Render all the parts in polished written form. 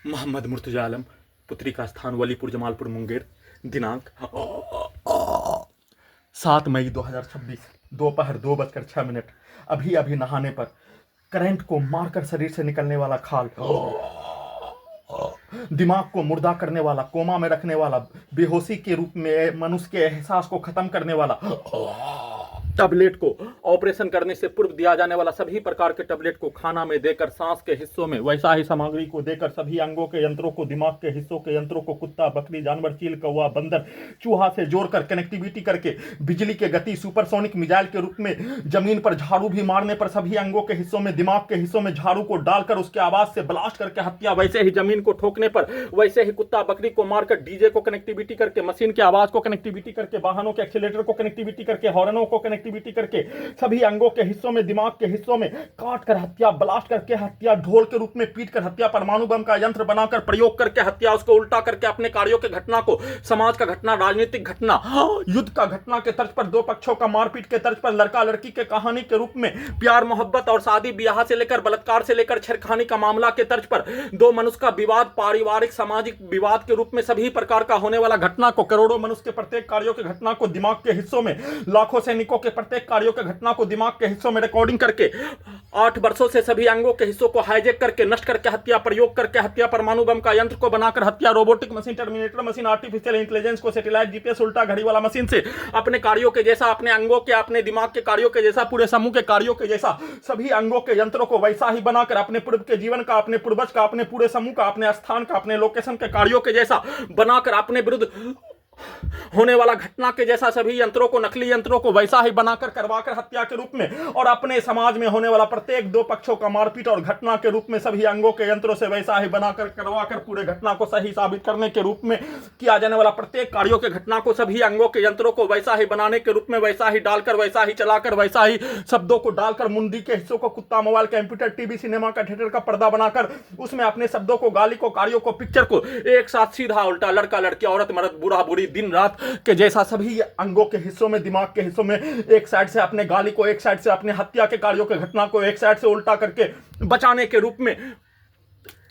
मोहम्मद मुर्तजा आलम, पुत्री का स्थान वलीपुर जमालपुर मुंगेर, दिनांक 7 मई 2026, दोपहर 2:06। अभी अभी नहाने पर करंट को मारकर शरीर से निकलने वाला खाल, दिमाग को मुर्दा करने वाला, कोमा में रखने वाला, बेहोशी के रूप में मनुष्य के एहसास को खत्म करने वाला टैबलेट को ऑपरेशन करने से पूर्व दिया जाने वाला सभी प्रकार के टैबलेट को खाना में देकर सांस के हिस्सों में वैसा ही सामग्री को देकर सभी अंगों के यंत्रों को, दिमाग के हिस्सों के यंत्रों को, कुत्ता, बकरी, जानवर, चील, कौवा, बंदर, चूहा से जोड़कर कनेक्टिविटी करके बिजली के गति सुपरसोनिक मिसाइल के रूप में जमीन पर झाड़ू भी मारने पर सभी अंगों के हिस्सों में, दिमाग के हिस्सों में झाड़ू को डालकर उसके आवाज से ब्लास्ट करके हत्या, वैसे ही जमीन को ठोकने पर वैसे ही कुत्ता बकरी को मारकर डीजे को कनेक्टिविटी करके, मशीन की आवाज को कनेक्टिविटी करके, वाहनों के एक्सीलेटर को कनेक्टिविटी करके, हॉर्नों को कनेक्टिविटी करके सभी अंगों के हिस्सों में, दिमाग के हिस्सों में काट कर हत्या, ब्लास्ट करके हत्या, ढोल के रूप में पीट कर हत्या, परमाणु बम का यंत्र बनाकर प्रयोग करके हत्या, उसको उल्टा करके अपने कार्यों के घटना को, समाज का घटना, राजनीतिक घटना, युद्ध का घटना के तर्ज पर, दो पक्षों का मारपीट के तर्ज पर, लड़का लड़की के कहानी के रूप में, प्यार मोहब्बत और शादी ब्याह से लेकर बलात्कार से लेकर छेड़खानी का मामला के तर्ज पर, दो मनुष्य का विवाद, पारिवारिक सामाजिक विवाद के रूप में सभी प्रकार का होने वाला घटना को, करोड़ों मनुष्य के प्रत्येक कार्यों के घटना को दिमाग के हिस्सों में, लाखों सैनिकों के प्रत्येक कार्यों के घटना को दिमाग के हिस्सों में रिकॉर्डिंग करके 8 वर्षों से सभी अंगों के हिस्सों को हाईजैक करके नष्ट करके हत्या, प्रयोग करके हत्या, परमाणु बम का यंत्र को बनाकर हत्या, robotic machine, terminator machine, artificial intelligence को, सैटेलाइट, जीपीएस, उल्टा घड़ी वाला मशीन से अपने कार्यों के जैसा, अपने अंगों के, अपने दिमाग के कार्यों के जैसा, पूरे समूह के कार्यों के जैसा सभी अंगों के यंत्रों को वैसा ही बनाकर अपने पूर्व के जीवन का, अपने पूर्वज का, अपने पूरे समूह का, अपने स्थान का, अपने लोकेशन के कार्यों के जैसा बनाकर अपने विरुद्ध होने वाला घटना के जैसा सभी यंत्रों को, नकली यंत्रों को वैसा ही बनाकर करवाकर हत्या के रूप में, और अपने समाज में होने वाला प्रत्येक दो पक्षों का मारपीट और घटना के रूप में सभी अंगों के यंत्रों से वैसा ही बनाकर करवाकर पूरे घटना को सही साबित करने के रूप में किया जाने वाला प्रत्येक कार्यों के घटना को सभी अंगों के यंत्रों को वैसा ही बनाने के रूप में वैसा ही डालकर, वैसा ही चलाकर, वैसा ही शब्दों को डालकर, मुंडी के हिस्सों को कुत्ता, मोबाइल, कंप्यूटर, टीवी, सिनेमा का थिएटर का पर्दा बनाकर उसमें अपने शब्दों को, गाली को, कार्यों को, पिक्चर को एक साथ सीधा उल्टा, लड़का लड़की, औरत मर्द, बूढ़ा बुढ़ी, दिन रात के जैसा सभी अंगों के हिस्सों में, दिमाग के हिस्सों में एक साइड से अपने गाली को, एक साइड से अपने हत्या के कार्यों के घटना को, एक साइड से उल्टा करके बचाने के रूप में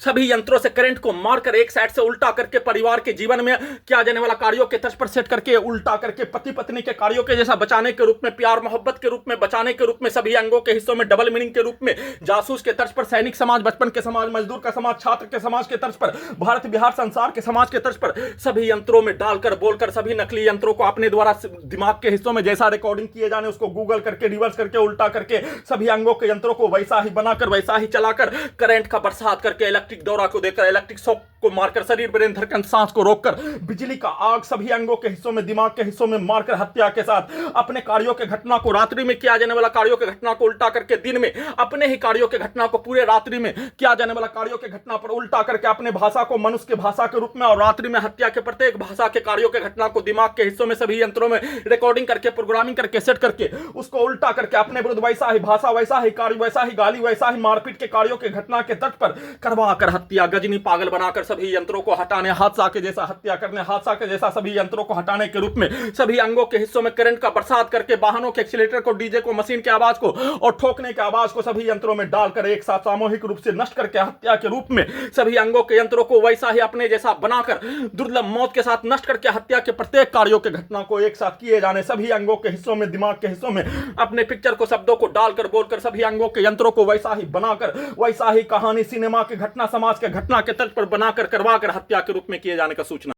सभी यंत्रों से करंट को मारकर एक साइड से उल्टा करके परिवार के जीवन में किया जाने वाला कार्यों के तर्ज पर सेट करके उल्टा करके पति पत्नी के कार्यों के जैसा बचाने के रूप में, प्यार मोहब्बत के रूप में बचाने के रूप में, सभी अंगों के हिस्सों में डबल मीनिंग के रूप में, जासूस के तर्ज पर, सैनिक समाज, बचपन के समाज, मजदूर का समाज, छात्र के समाज के तर्ज पर, भारत बिहार संसार के समाज के तर्ज पर सभी यंत्रों में डालकर, बोलकर सभी नकली यंत्रों को अपने द्वारा दिमाग के हिस्सों में जैसा रिकॉर्डिंग किए जाने उसको गूगल करके, रिवर्स करके, उल्टा करके सभी अंगों के यंत्रों को वैसा ही बनाकर, वैसा ही चलाकर, करंट का बरसात करके, इलेक्ट्रिक दौरा को देकर, इलेक्ट्रिक शॉक को मारकर, शरीर ब्रेन धड़कन सांस को रोककर, बिजली का आग सभी अंगों के हिस्सों में, दिमाग के हिस्सों में मारकर हत्या के साथ अपने कार्यों के घटना को, रात्रि में किया जाने वाला कार्यों के घटना को उल्टा करके दिन में, अपने ही कार्यों के घटना को पूरे रात्रि में किया जाने वाला कार्यों के घटना पर उल्टा करके अपने भाषा को मनुष्य की भाषा के रूप में, और रात्रि में हत्या के प्रत्येक भाषा के कार्यों के घटना को दिमाग के हिस्सों में सभी यंत्रों में रिकॉर्डिंग करके, प्रोग्रामिंग करके, सेट करके उसको उल्टा करके अपने विरुद्ध वैसा ही भाषा, वैसा ही कार्य, वैसा ही गाली, वैसा ही मारपीट के कार्यों के घटना के तट पर करवा कर हत्या, गजनी पागल बनाकर सभी यंत्रों को हटाने, हादसा के जैसा हत्या करने, हादसा के जैसा सभी यंत्रों को हटाने के रूप में सभी अंगों के हिस्सों में करंट का बरसात करके, वाहनों के एक्सीलेटर को, डीजे को, मशीन की आवाज को और ठोकने की आवाज को सभी यंत्रों में डालकर एक साथ सामूहिक रूप से नष्ट करके हत्या के रूप में सभी अंगों के यंत्रों को वैसा ही अपने जैसा बनाकर दुर्लभ मौत के साथ नष्ट करके हत्या के प्रत्येक कार्यों के घटना को एक साथ किए जाने, सभी अंगों के हिस्सों में, दिमाग के हिस्सों में अपने पिक्चर को, शब्दों को डालकर, बोलकर सभी अंगों के यंत्रों को वैसा ही बनाकर, वैसा ही कहानी, सिनेमा की घटना, समाज के घटना के तर्ज पर बनाकर, करवाकर हत्या के रूप में किए जाने का सूचना।